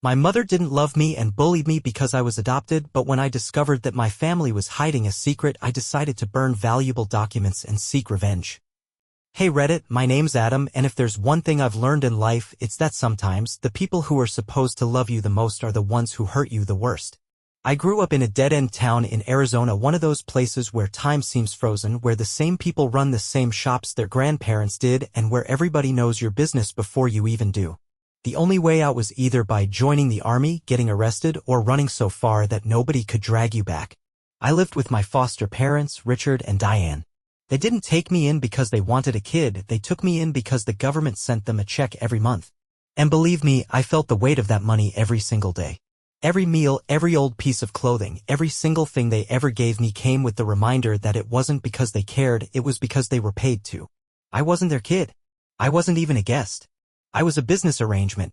My mother didn't love me and bullied me because I was adopted, but when I discovered that my family was hiding a secret, I decided to burn valuable documents and seek revenge. Hey Reddit, my name's Adam, and if there's one thing I've learned in life, it's that sometimes the people who are supposed to love you the most are the ones who hurt you the worst. I grew up in a dead-end town in Arizona, one of those places where time seems frozen, where the same people run the same shops their grandparents did, and where everybody knows your business before you even do. The only way out was either by joining the army, getting arrested, or running so far that nobody could drag you back. I lived with my foster parents, Richard and Diane. They didn't take me in because they wanted a kid, they took me in because the government sent them a check every month. And believe me, I felt the weight of that money every single day. Every meal, every old piece of clothing, every single thing they ever gave me came with the reminder that it wasn't because they cared, it was because they were paid to. I wasn't their kid. I wasn't even a guest. I was a business arrangement.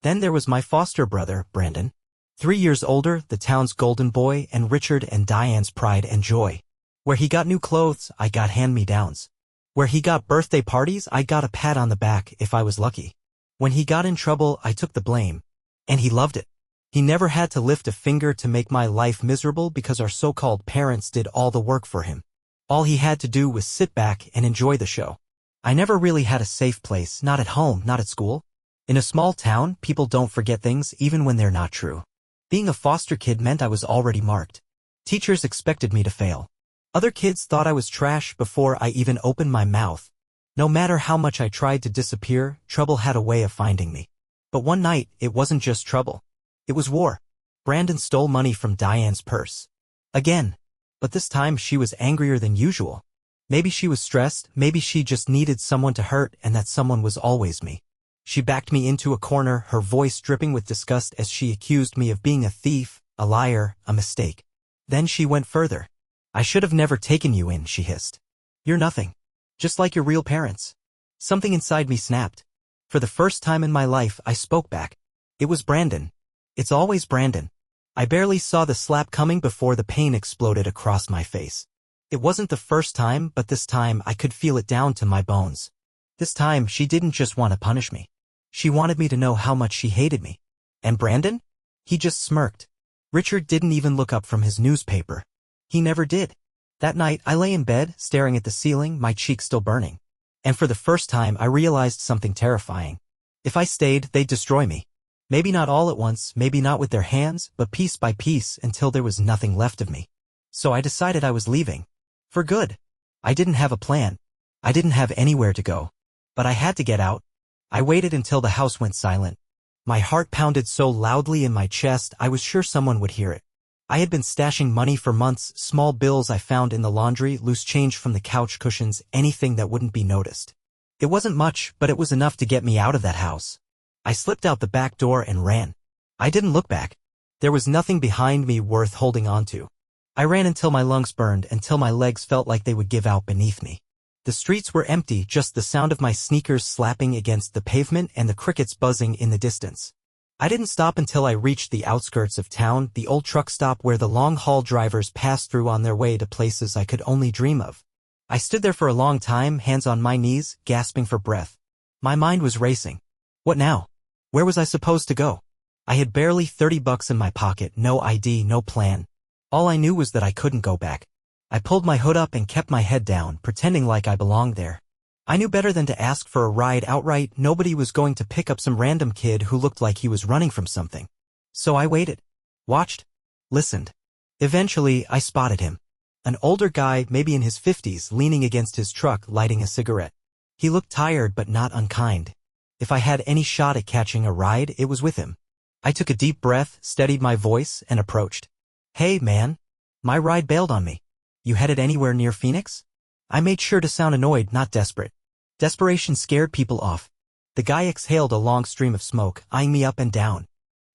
Then there was my foster brother, Brandon. 3 years older, the town's golden boy, and Richard and Diane's pride and joy. Where he got new clothes, I got hand-me-downs. Where he got birthday parties, I got a pat on the back if I was lucky. When he got in trouble, I took the blame. And he loved it. He never had to lift a finger to make my life miserable because our so-called parents did all the work for him. All he had to do was sit back and enjoy the show. I never really had a safe place, not at home, not at school. In a small town, people don't forget things even when they're not true. Being a foster kid meant I was already marked. Teachers expected me to fail. Other kids thought I was trash before I even opened my mouth. No matter how much I tried to disappear, trouble had a way of finding me. But one night, it wasn't just trouble. It was war. Brandon stole money from Diane's purse. Again. But this time she was angrier than usual. Maybe she was stressed, maybe she just needed someone to hurt, and that someone was always me. She backed me into a corner, her voice dripping with disgust as she accused me of being a thief, a liar, a mistake. Then she went further. I should have never taken you in, she hissed. You're nothing. Just like your real parents. Something inside me snapped. For the first time in my life, I spoke back. It was Brandon. It's always Brandon. I barely saw the slap coming before the pain exploded across my face. It wasn't the first time, but this time I could feel it down to my bones. This time she didn't just want to punish me. She wanted me to know how much she hated me. And Brandon? He just smirked. Richard didn't even look up from his newspaper. He never did. That night I lay in bed, staring at the ceiling, my cheeks still burning. And for the first time I realized something terrifying. If I stayed, they'd destroy me. Maybe not all at once, maybe not with their hands, but piece by piece until there was nothing left of me. So I decided I was leaving. For good. I didn't have a plan. I didn't have anywhere to go. But I had to get out. I waited until the house went silent. My heart pounded so loudly in my chest I was sure someone would hear it. I had been stashing money for months, small bills I found in the laundry, loose change from the couch cushions, anything that wouldn't be noticed. It wasn't much, but it was enough to get me out of that house. I slipped out the back door and ran. I didn't look back. There was nothing behind me worth holding on to. I ran until my lungs burned, until my legs felt like they would give out beneath me. The streets were empty, just the sound of my sneakers slapping against the pavement and the crickets buzzing in the distance. I didn't stop until I reached the outskirts of town, the old truck stop where the long-haul drivers passed through on their way to places I could only dream of. I stood there for a long time, hands on my knees, gasping for breath. My mind was racing. What now? Where was I supposed to go? I had barely $30 in my pocket, no ID, no plan. All I knew was that I couldn't go back. I pulled my hood up and kept my head down, pretending like I belonged there. I knew better than to ask for a ride outright. Nobody was going to pick up some random kid who looked like he was running from something. So I waited. Watched. Listened. Eventually, I spotted him. An older guy, maybe in his 50s, leaning against his truck, lighting a cigarette. He looked tired but not unkind. If I had any shot at catching a ride, it was with him. I took a deep breath, steadied my voice, and approached. Hey, man. My ride bailed on me. You headed anywhere near Phoenix? I made sure to sound annoyed, not desperate. Desperation scared people off. The guy exhaled a long stream of smoke, eyeing me up and down.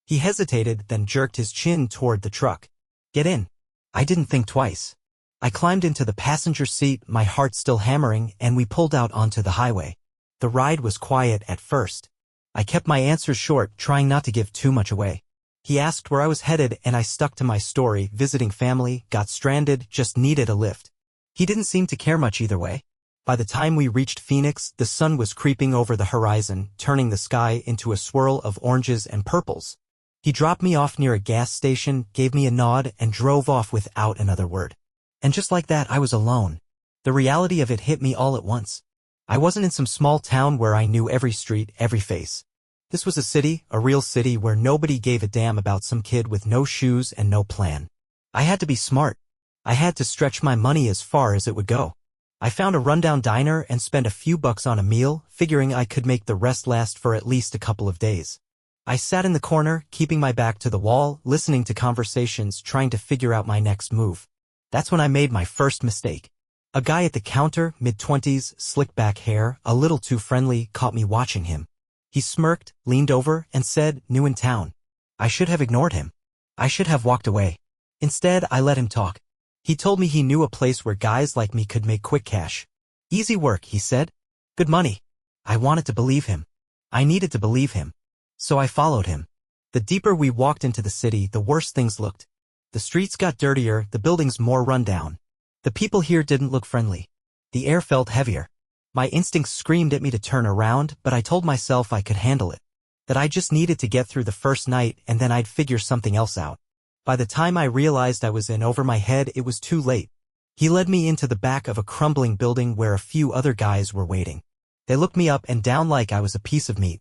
He hesitated, then jerked his chin toward the truck. Get in. I didn't think twice. I climbed into the passenger seat, my heart still hammering, and we pulled out onto the highway. The ride was quiet at first. I kept my answers short, trying not to give too much away. He asked where I was headed, and I stuck to my story, visiting family, got stranded, just needed a lift. He didn't seem to care much either way. By the time we reached Phoenix, the sun was creeping over the horizon, turning the sky into a swirl of oranges and purples. He dropped me off near a gas station, gave me a nod, and drove off without another word. And just like that, I was alone. The reality of it hit me all at once. I wasn't in some small town where I knew every street, every face. This was a city, a real city where nobody gave a damn about some kid with no shoes and no plan. I had to be smart. I had to stretch my money as far as it would go. I found a rundown diner and spent a few bucks on a meal, figuring I could make the rest last for at least a couple of days. I sat in the corner, keeping my back to the wall, listening to conversations, trying to figure out my next move. That's when I made my first mistake. A guy at the counter, mid-20s, slick back hair, a little too friendly, caught me watching him. He smirked, leaned over, and said, "New in town." I should have ignored him. I should have walked away. Instead, I let him talk. He told me he knew a place where guys like me could make quick cash. Easy work, he said. Good money. I wanted to believe him. I needed to believe him. So I followed him. The deeper we walked into the city, the worse things looked. The streets got dirtier, the buildings more run down. The people here didn't look friendly. The air felt heavier. My instincts screamed at me to turn around, but I told myself I could handle it. That I just needed to get through the first night and then I'd figure something else out. By the time I realized I was in over my head, it was too late. He led me into the back of a crumbling building where a few other guys were waiting. They looked me up and down like I was a piece of meat.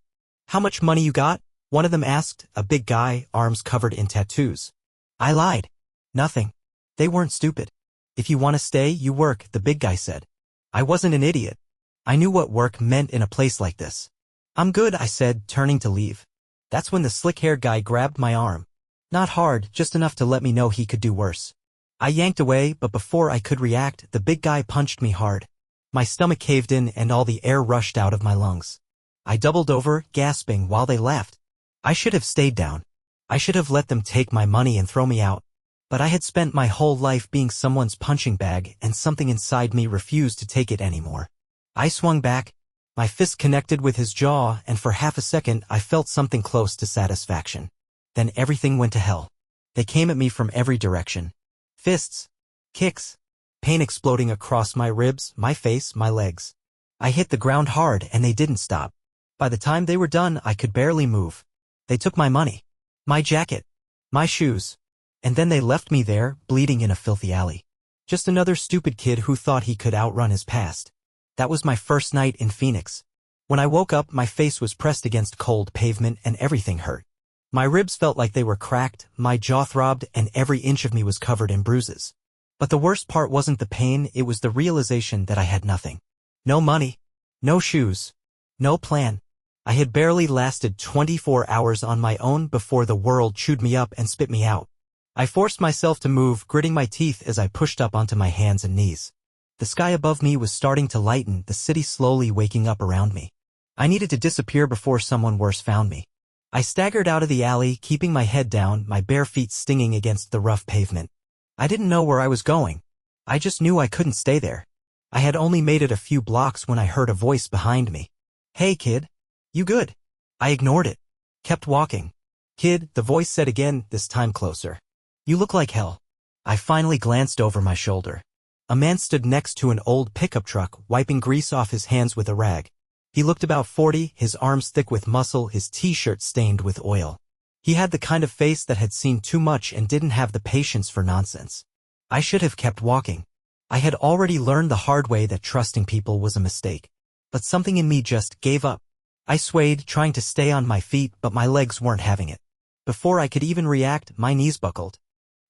"How much money you got?" one of them asked, a big guy, arms covered in tattoos. I lied. Nothing. They weren't stupid. "If you want to stay, you work," the big guy said. I wasn't an idiot. I knew what work meant in a place like this. "I'm good," I said, turning to leave. That's when the slick-haired guy grabbed my arm. Not hard, just enough to let me know he could do worse. I yanked away, but before I could react, the big guy punched me hard. My stomach caved in and all the air rushed out of my lungs. I doubled over, gasping, while they laughed. I should have stayed down. I should have let them take my money and throw me out. But I had spent my whole life being someone's punching bag, and something inside me refused to take it anymore. I swung back. My fist connected with his jaw, and for half a second I felt something close to satisfaction. Then everything went to hell. They came at me from every direction. Fists. Kicks. Pain exploding across my ribs, my face, my legs. I hit the ground hard, and they didn't stop. By the time they were done, I could barely move. They took my money, my jacket, my shoes, and then they left me there, bleeding in a filthy alley. Just another stupid kid who thought he could outrun his past. That was my first night in Phoenix. When I woke up, my face was pressed against cold pavement and everything hurt. My ribs felt like they were cracked, my jaw throbbed, and every inch of me was covered in bruises. But the worst part wasn't the pain, it was the realization that I had nothing. No money, no shoes, no plan. I had barely lasted 24 hours on my own before the world chewed me up and spit me out. I forced myself to move, gritting my teeth as I pushed up onto my hands and knees. The sky above me was starting to lighten, the city slowly waking up around me. I needed to disappear before someone worse found me. I staggered out of the alley, keeping my head down, my bare feet stinging against the rough pavement. I didn't know where I was going. I just knew I couldn't stay there. I had only made it a few blocks when I heard a voice behind me. "Hey, kid. You good?" I ignored it. Kept walking. "Kid," the voice said again, this time closer. "You look like hell." I finally glanced over my shoulder. A man stood next to an old pickup truck, wiping grease off his hands with a rag. He looked about 40, his arms thick with muscle, his t-shirt stained with oil. He had the kind of face that had seen too much and didn't have the patience for nonsense. I should have kept walking. I had already learned the hard way that trusting people was a mistake. But something in me just gave up. I swayed, trying to stay on my feet, but my legs weren't having it. Before I could even react, my knees buckled.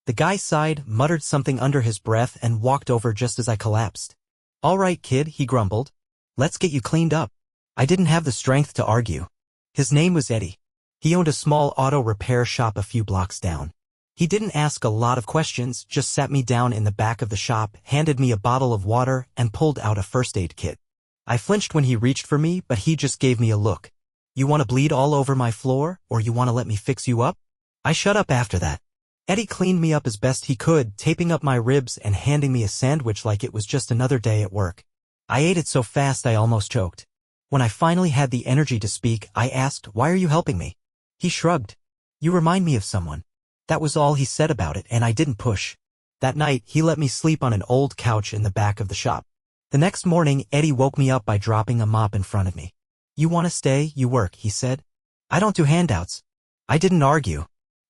The guy sighed, muttered something under his breath, and walked over just as I collapsed. "All right, kid," he grumbled. "Let's get you cleaned up." I didn't have the strength to argue. His name was Eddie. He owned a small auto repair shop a few blocks down. He didn't ask a lot of questions, just sat me down in the back of the shop, handed me a bottle of water, and pulled out a first aid kit. I flinched when he reached for me, but he just gave me a look. "You want to bleed all over my floor, or you want to let me fix you up?" I shut up after that. Eddie cleaned me up as best he could, taping up my ribs and handing me a sandwich like it was just another day at work. I ate it so fast I almost choked. When I finally had the energy to speak, I asked, "Why are you helping me?" He shrugged. "You remind me of someone." That was all he said about it, and I didn't push. That night, he let me sleep on an old couch in the back of the shop. The next morning, Eddie woke me up by dropping a mop in front of me. "You want to stay, you work," he said. "I don't do handouts." I didn't argue.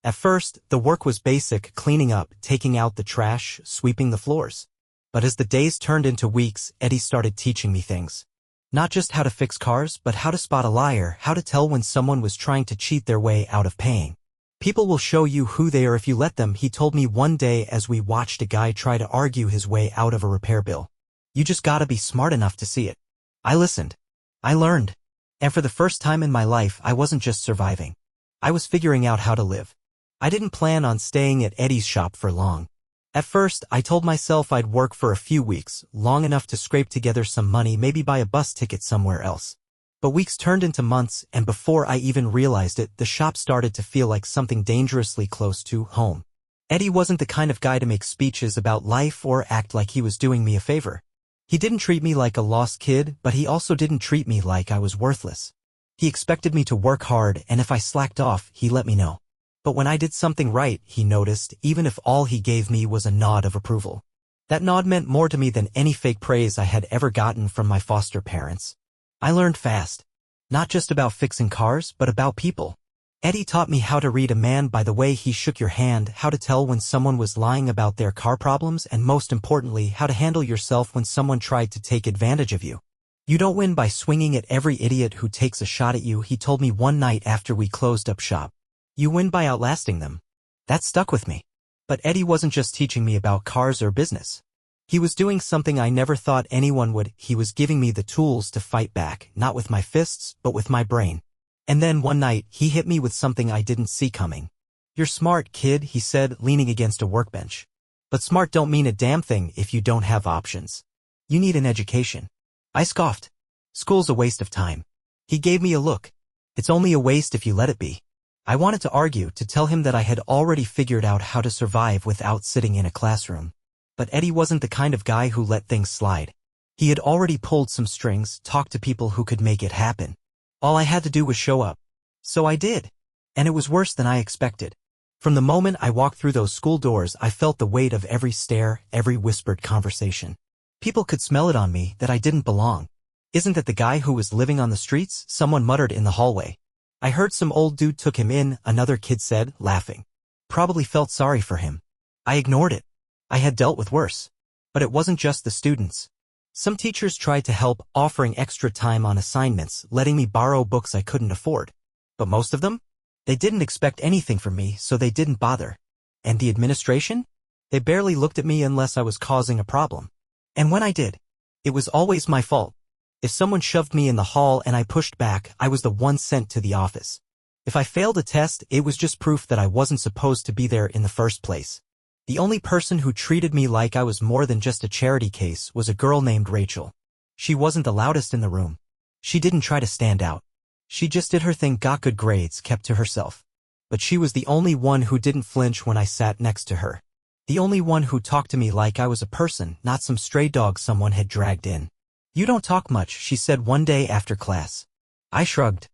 At first, the work was basic, cleaning up, taking out the trash, sweeping the floors. But as the days turned into weeks, Eddie started teaching me things. Not just how to fix cars, but how to spot a liar, how to tell when someone was trying to cheat their way out of paying. People will show you who they are if you let them, he told me one day as we watched a guy try to argue his way out of a repair bill. You just gotta be smart enough to see it. I listened. I learned. And for the first time in my life, I wasn't just surviving. I was figuring out how to live. I didn't plan on staying at Eddie's shop for long. At first, I told myself I'd work for a few weeks, long enough to scrape together some money, maybe buy a bus ticket somewhere else. But weeks turned into months, and before I even realized it, the shop started to feel like something dangerously close to home. Eddie wasn't the kind of guy to make speeches about life or act like he was doing me a favor. He didn't treat me like a lost kid, but he also didn't treat me like I was worthless. He expected me to work hard, and if I slacked off, he let me know. But when I did something right, he noticed, even if all he gave me was a nod of approval. That nod meant more to me than any fake praise I had ever gotten from my foster parents. I learned fast. Not just about fixing cars, but about people. Eddie taught me how to read a man by the way he shook your hand, how to tell when someone was lying about their car problems, and most importantly, how to handle yourself when someone tried to take advantage of you. You don't win by swinging at every idiot who takes a shot at you, he told me one night after we closed up shop. You win by outlasting them. That stuck with me. But Eddie wasn't just teaching me about cars or business. He was doing something I never thought anyone would. He was giving me the tools to fight back, not with my fists, but with my brain. And then one night, he hit me with something I didn't see coming. You're smart, kid, he said, leaning against a workbench. But smart don't mean a damn thing if you don't have options. You need an education. I scoffed. School's a waste of time. He gave me a look. It's only a waste if you let it be. I wanted to argue, to tell him that I had already figured out how to survive without sitting in a classroom. But Eddie wasn't the kind of guy who let things slide. He had already pulled some strings, talked to people who could make it happen. All I had to do was show up. So I did. And it was worse than I expected. From the moment I walked through those school doors, I felt the weight of every stare, every whispered conversation. People could smell it on me that I didn't belong. Isn't that the guy who was living on the streets? Someone muttered in the hallway. I heard some old dude took him in, another kid said, laughing. Probably felt sorry for him. I ignored it. I had dealt with worse. But it wasn't just the students. Some teachers tried to help, offering extra time on assignments, letting me borrow books I couldn't afford. But most of them? They didn't expect anything from me, so they didn't bother. And the administration? They barely looked at me unless I was causing a problem. And when I did, it was always my fault. If someone shoved me in the hall and I pushed back, I was the one sent to the office. If I failed a test, it was just proof that I wasn't supposed to be there in the first place. The only person who treated me like I was more than just a charity case was a girl named Rachel. She wasn't the loudest in the room. She didn't try to stand out. She just did her thing, got good grades, kept to herself. But she was the only one who didn't flinch when I sat next to her. The only one who talked to me like I was a person, not some stray dog someone had dragged in. You don't talk much, she said one day after class. I shrugged.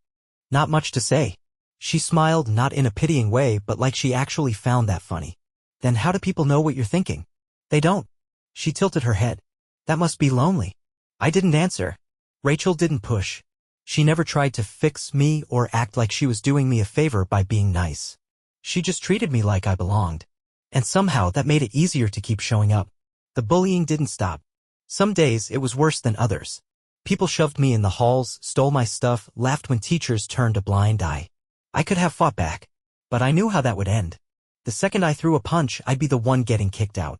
Not much to say. She smiled, not in a pitying way, but like she actually found that funny. Then how do people know what you're thinking? They don't. She tilted her head. That must be lonely. I didn't answer. Rachel didn't push. She never tried to fix me or act like she was doing me a favor by being nice. She just treated me like I belonged. And somehow that made it easier to keep showing up. The bullying didn't stop. Some days it was worse than others. People shoved me in the halls, stole my stuff, laughed when teachers turned a blind eye. I could have fought back. But I knew how that would end. The second I threw a punch, I'd be the one getting kicked out.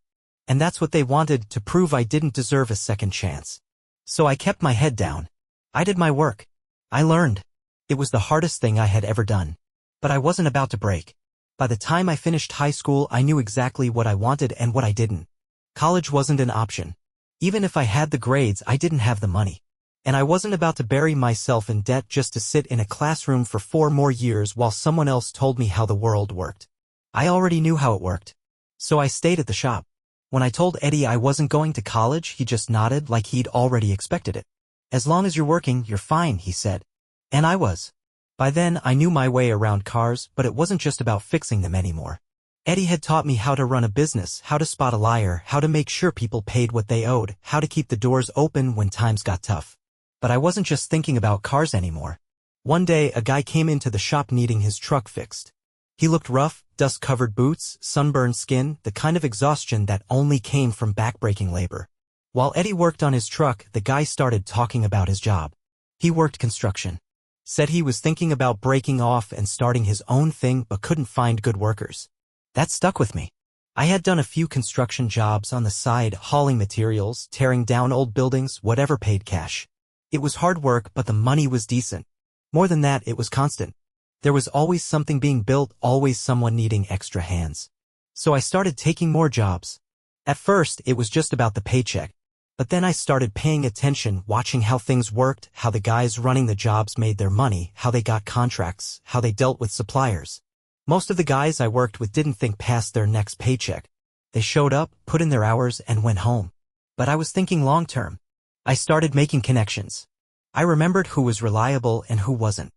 And that's what they wanted, to prove I didn't deserve a second chance. So I kept my head down. I did my work. I learned. It was the hardest thing I had ever done. But I wasn't about to break. By the time I finished high school, I knew exactly what I wanted and what I didn't. College wasn't an option. Even if I had the grades, I didn't have the money. And I wasn't about to bury myself in debt just to sit in a classroom for 4 more years while someone else told me how the world worked. I already knew how it worked. So I stayed at the shop. When I told Eddie I wasn't going to college, he just nodded like he'd already expected it. As long as you're working, you're fine, he said. And I was. By then, I knew my way around cars, but it wasn't just about fixing them anymore. Eddie had taught me how to run a business, how to spot a liar, how to make sure people paid what they owed, how to keep the doors open when times got tough. But I wasn't just thinking about cars anymore. One day, a guy came into the shop needing his truck fixed. He looked rough, dust-covered boots, sunburned skin, the kind of exhaustion that only came from backbreaking labor. While Eddie worked on his truck, the guy started talking about his job. He worked construction. Said he was thinking about breaking off and starting his own thing but couldn't find good workers. That stuck with me. I had done a few construction jobs on the side, hauling materials, tearing down old buildings, whatever paid cash. It was hard work, but the money was decent. More than that, it was constant. There was always something being built, always someone needing extra hands. So I started taking more jobs. At first, it was just about the paycheck. But then I started paying attention, watching how things worked, how the guys running the jobs made their money, how they got contracts, how they dealt with suppliers. Most of the guys I worked with didn't think past their next paycheck. They showed up, put in their hours, and went home. But I was thinking long-term. I started making connections. I remembered who was reliable and who wasn't.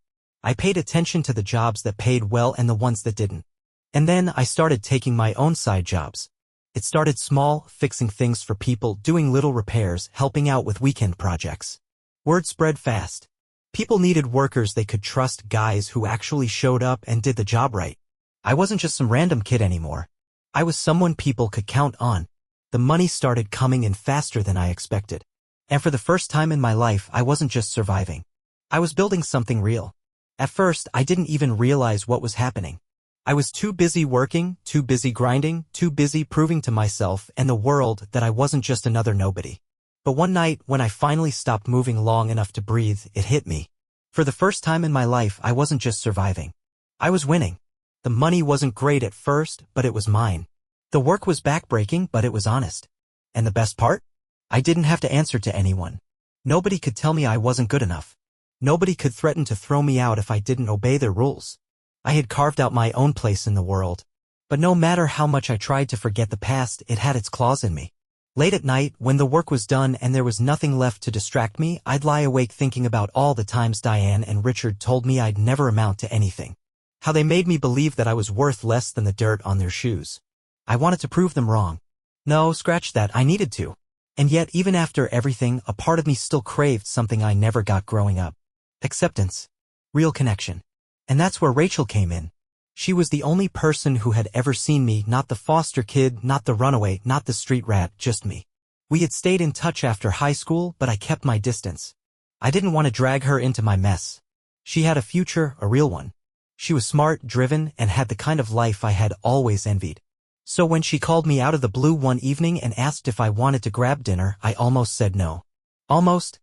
I paid attention to the jobs that paid well and the ones that didn't. And then I started taking my own side jobs. It started small, fixing things for people, doing little repairs, helping out with weekend projects. Word spread fast. People needed workers they could trust, guys who actually showed up and did the job right. I wasn't just some random kid anymore. I was someone people could count on. The money started coming in faster than I expected. And for the first time in my life, I wasn't just surviving. I was building something real. At first, I didn't even realize what was happening. I was too busy working, too busy grinding, too busy proving to myself and the world that I wasn't just another nobody. But one night, when I finally stopped moving long enough to breathe, it hit me. For the first time in my life, I wasn't just surviving. I was winning. The money wasn't great at first, but it was mine. The work was backbreaking, but it was honest. And the best part? I didn't have to answer to anyone. Nobody could tell me I wasn't good enough. Nobody could threaten to throw me out if I didn't obey their rules. I had carved out my own place in the world. But no matter how much I tried to forget the past, it had its claws in me. Late at night, when the work was done and there was nothing left to distract me, I'd lie awake thinking about all the times Diane and Richard told me I'd never amount to anything. How they made me believe that I was worth less than the dirt on their shoes. I wanted to prove them wrong. No, scratch that, I needed to. And yet, even after everything, a part of me still craved something I never got growing up. Acceptance. Real connection. And that's where Rachel came in. She was the only person who had ever seen me, not the foster kid, not the runaway, not the street rat, just me. We had stayed in touch after high school, but I kept my distance. I didn't want to drag her into my mess. She had a future, a real one. She was smart, driven, and had the kind of life I had always envied. So when she called me out of the blue one evening and asked if I wanted to grab dinner, I almost said no. Almost.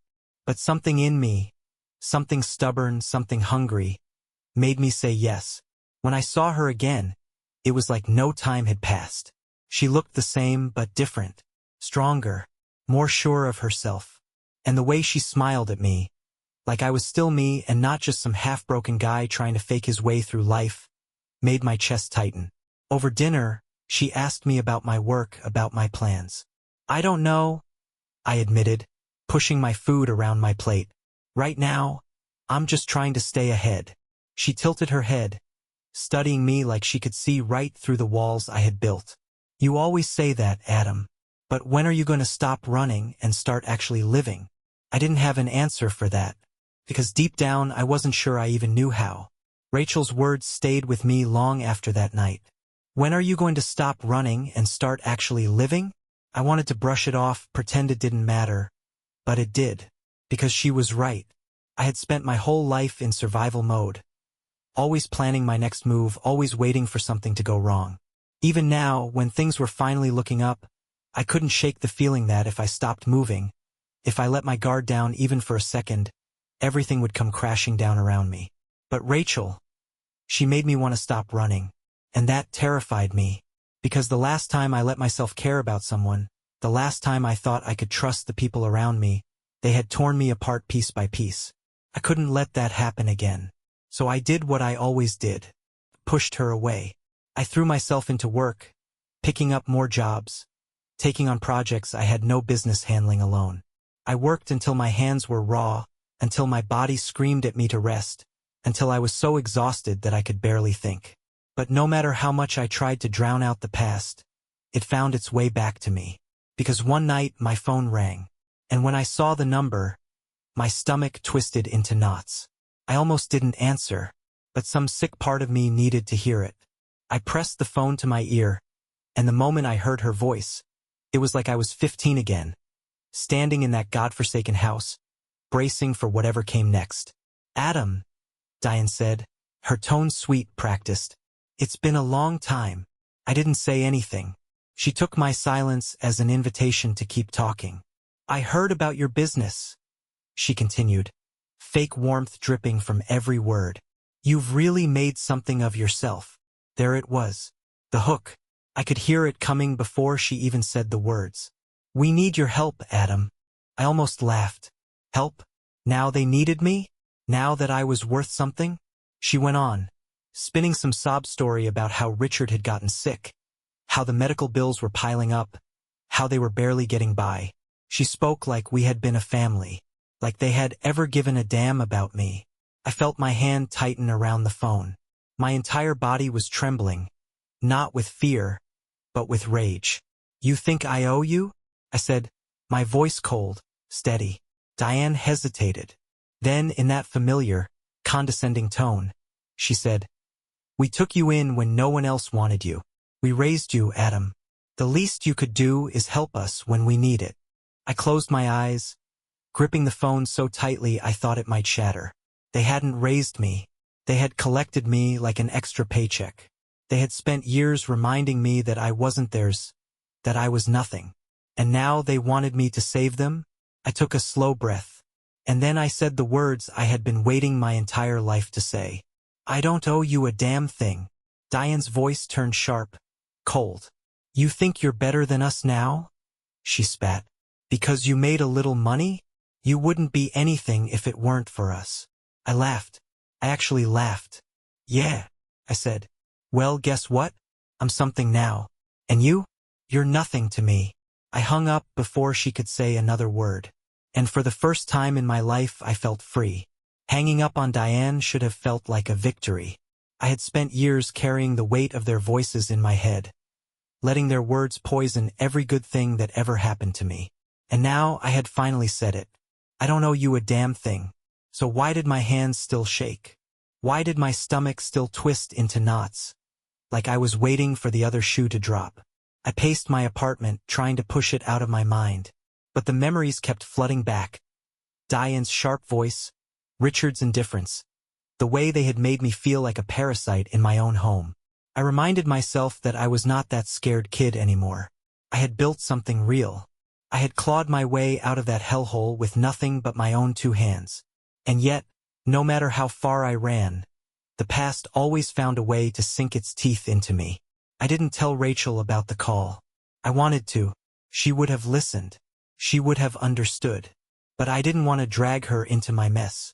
But something in me, something stubborn, something hungry, made me say yes. When I saw her again, it was like no time had passed. She looked the same but different, stronger, more sure of herself. And the way she smiled at me, like I was still me and not just some half-broken guy trying to fake his way through life, made my chest tighten. Over dinner, she asked me about my work, about my plans. I don't know, I admitted, pushing my food around my plate. Right now, I'm just trying to stay ahead. She tilted her head, studying me like she could see right through the walls I had built. You always say that, Adam. But when are you going to stop running and start actually living? I didn't have an answer for that, because deep down I wasn't sure I even knew how. Rachel's words stayed with me long after that night. When are you going to stop running and start actually living? I wanted to brush it off, pretend it didn't matter. But it did. Because she was right. I had spent my whole life in survival mode. Always planning my next move, always waiting for something to go wrong. Even now, when things were finally looking up, I couldn't shake the feeling that if I stopped moving, if I let my guard down even for a second, everything would come crashing down around me. But Rachel, she made me want to stop running. And that terrified me. Because the last time I let myself care about someone, the last time I thought I could trust the people around me, they had torn me apart piece by piece. I couldn't let that happen again. So I did what I always did. Pushed her away. I threw myself into work, picking up more jobs, taking on projects I had no business handling alone. I worked until my hands were raw, until my body screamed at me to rest, until I was so exhausted that I could barely think. But no matter how much I tried to drown out the past, it found its way back to me. Because one night my phone rang, and when I saw the number, my stomach twisted into knots. I almost didn't answer, but some sick part of me needed to hear it. I pressed the phone to my ear, and the moment I heard her voice, it was like I was 15 again, standing in that godforsaken house, bracing for whatever came next. Adam, Diane said, her tone sweet, practiced. It's been a long time. I didn't say anything. She took my silence as an invitation to keep talking. I heard about your business, she continued, fake warmth dripping from every word. You've really made something of yourself. There it was. The hook. I could hear it coming before she even said the words. We need your help, Adam. I almost laughed. Help? Now they needed me? Now that I was worth something? She went on, spinning some sob story about how Richard had gotten sick, how the medical bills were piling up, how they were barely getting by. She spoke like we had been a family, like they had ever given a damn about me. I felt my hand tighten around the phone. My entire body was trembling, not with fear, but with rage. You think I owe you? I said, my voice cold, steady. Diane hesitated. Then, in that familiar, condescending tone, she said, we took you in when no one else wanted you. We raised you, Adam. The least you could do is help us when we need it. I closed my eyes, gripping the phone so tightly I thought it might shatter. They hadn't raised me. They had collected me like an extra paycheck. They had spent years reminding me that I wasn't theirs, that I was nothing. And now they wanted me to save them? I took a slow breath. And then I said the words I had been waiting my entire life to say. I don't owe you a damn thing. Diane's voice turned sharp, cold. You think you're better than us now? She spat. Because you made a little money? You wouldn't be anything if it weren't for us. I laughed. I actually laughed. Yeah, I said. Well, guess what? I'm something now. And you? You're nothing to me. I hung up before she could say another word. And for the first time in my life I felt free. Hanging up on Diane should have felt like a victory. I had spent years carrying the weight of their voices in my head, letting their words poison every good thing that ever happened to me. And now I had finally said it. I don't owe you a damn thing. So why did my hands still shake? Why did my stomach still twist into knots, like I was waiting for the other shoe to drop? I paced my apartment, trying to push it out of my mind. But the memories kept flooding back. Diane's sharp voice, Richard's indifference, the way they had made me feel like a parasite in my own home. I reminded myself that I was not that scared kid anymore. I had built something real. I had clawed my way out of that hellhole with nothing but my own two hands. And yet, no matter how far I ran, the past always found a way to sink its teeth into me. I didn't tell Rachel about the call. I wanted to. She would have listened. She would have understood. But I didn't want to drag her into my mess.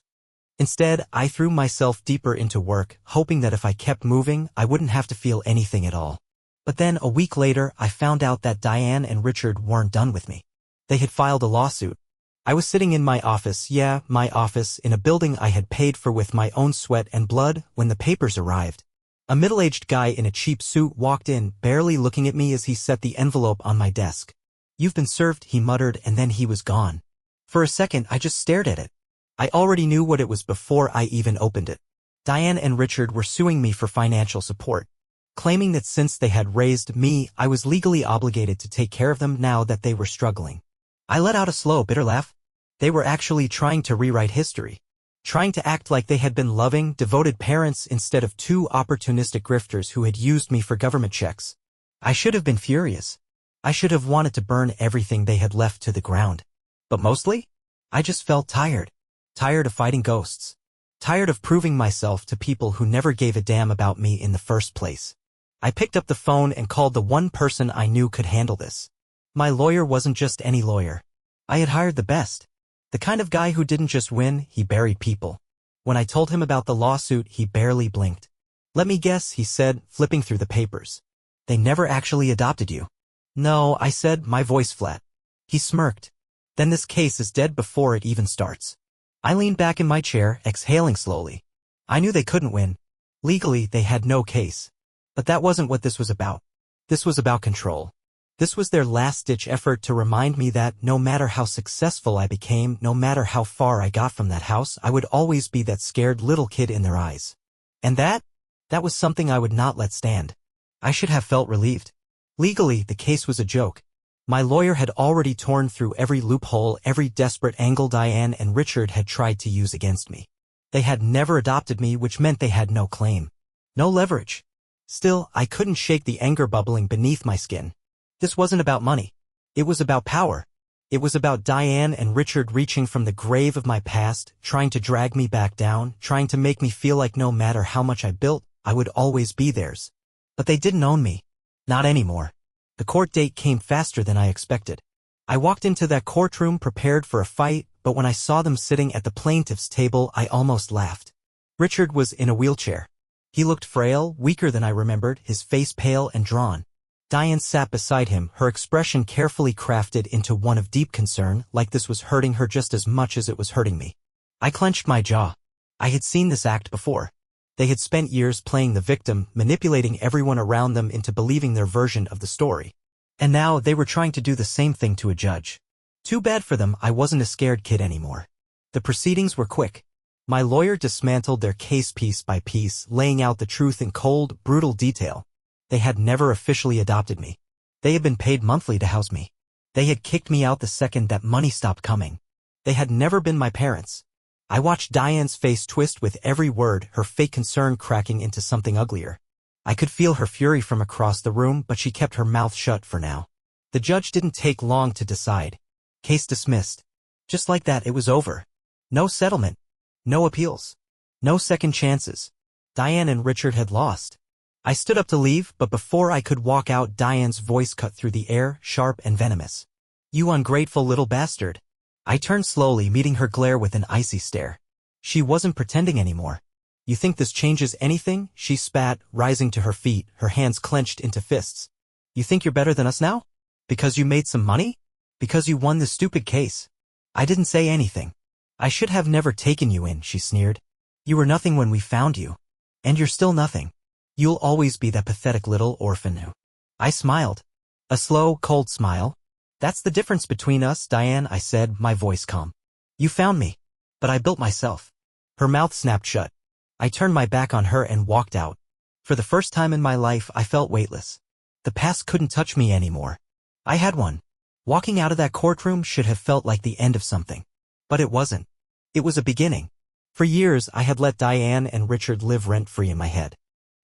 Instead, I threw myself deeper into work, hoping that if I kept moving, I wouldn't have to feel anything at all. But then, a week later, I found out that Diane and Richard weren't done with me. They had filed a lawsuit. I was sitting in my office, my office, in a building I had paid for with my own sweat and blood, when the papers arrived. A middle-aged guy in a cheap suit walked in, barely looking at me as he set the envelope on my desk. You've been served, he muttered, and then he was gone. For a second, I just stared at it. I already knew what it was before I even opened it. Diane and Richard were suing me for financial support, claiming that since they had raised me, I was legally obligated to take care of them now that they were struggling. I let out a slow, bitter laugh. They were actually trying to rewrite history, trying to act like they had been loving, devoted parents instead of two opportunistic grifters who had used me for government checks. I should have been furious. I should have wanted to burn everything they had left to the ground. But mostly, I just felt tired. Tired of fighting ghosts. Tired of proving myself to people who never gave a damn about me in the first place. I picked up the phone and called the one person I knew could handle this. My lawyer wasn't just any lawyer. I had hired the best. The kind of guy who didn't just win, he buried people. When I told him about the lawsuit, he barely blinked. Let me guess, he said, flipping through the papers. They never actually adopted you. No, I said, my voice flat. He smirked. Then this case is dead before it even starts. I leaned back in my chair, exhaling slowly. I knew they couldn't win. Legally, they had no case. But that wasn't what this was about. This was about control. This was their last-ditch effort to remind me that no matter how successful I became, no matter how far I got from that house, I would always be that scared little kid in their eyes. And that was something I would not let stand. I should have felt relieved. Legally, the case was a joke. My lawyer had already torn through every loophole, every desperate angle Diane and Richard had tried to use against me. They had never adopted me, which meant they had no claim. No leverage. Still, I couldn't shake the anger bubbling beneath my skin. This wasn't about money. It was about power. It was about Diane and Richard reaching from the grave of my past, trying to drag me back down, trying to make me feel like no matter how much I built, I would always be theirs. But they didn't own me. Not anymore. The court date came faster than I expected. I walked into that courtroom prepared for a fight, but when I saw them sitting at the plaintiff's table, I almost laughed. Richard was in a wheelchair. He looked frail, weaker than I remembered, his face pale and drawn. Diane sat beside him, her expression carefully crafted into one of deep concern, like this was hurting her just as much as it was hurting me. I clenched my jaw. I had seen this act before. They had spent years playing the victim, manipulating everyone around them into believing their version of the story. And now they were trying to do the same thing to a judge. Too bad for them, I wasn't a scared kid anymore. The proceedings were quick. My lawyer dismantled their case piece by piece, laying out the truth in cold, brutal detail. They had never officially adopted me. They had been paid monthly to house me. They had kicked me out the second that money stopped coming. They had never been my parents. I watched Diane's face twist with every word, her fake concern cracking into something uglier. I could feel her fury from across the room, but she kept her mouth shut for now. The judge didn't take long to decide. Case dismissed. Just like that, it was over. No settlement. No appeals. No second chances. Diane and Richard had lost. I stood up to leave, but before I could walk out, Diane's voice cut through the air, sharp and venomous. "You ungrateful little bastard." I turned slowly, meeting her glare with an icy stare. She wasn't pretending anymore. "You think this changes anything?" she spat, rising to her feet, her hands clenched into fists. "You think you're better than us now? Because you made some money? Because you won this stupid case?" I didn't say anything. "I should have never taken you in," she sneered. "You were nothing when we found you. And you're still nothing. You'll always be that pathetic little orphan who—" I smiled. A slow, cold smile. "That's the difference between us, Diane," I said, my voice calm. "You found me. But I built myself." Her mouth snapped shut. I turned my back on her and walked out. For the first time in my life, I felt weightless. The past couldn't touch me anymore. I had one. Walking out of that courtroom should have felt like the end of something. But it wasn't. It was a beginning. For years, I had let Diane and Richard live rent-free in my head.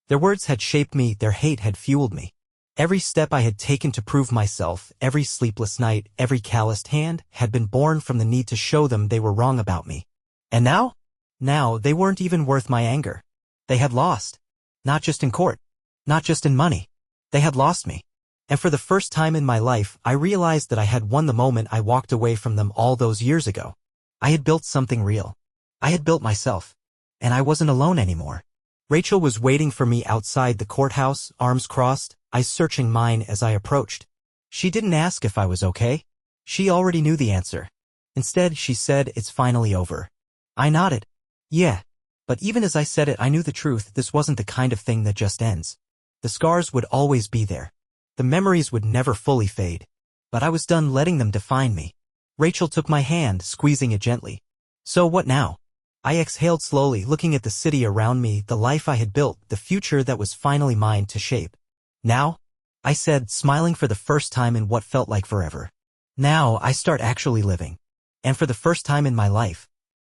Their words had shaped me, their hate had fueled me. Every step I had taken to prove myself, every sleepless night, every calloused hand, had been born from the need to show them they were wrong about me. And now? Now, they weren't even worth my anger. They had lost. Not just in court. Not just in money. They had lost me. And for the first time in my life, I realized that I had won the moment I walked away from them all those years ago. I had built something real. I had built myself. And I wasn't alone anymore. Rachel was waiting for me outside the courthouse, arms crossed, eyes searching mine as I approached. She didn't ask if I was okay. She already knew the answer. Instead, she said, "It's finally over." I nodded. Yeah. But even as I said it, I knew the truth. This wasn't the kind of thing that just ends. The scars would always be there. The memories would never fully fade. But I was done letting them define me. Rachel took my hand, squeezing it gently. "So what now?" I exhaled slowly, looking at the city around me, the life I had built, the future that was finally mine to shape. "Now?" I said, smiling for the first time in what felt like forever. "Now I start actually living. And for the first time in my life."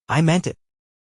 I meant it.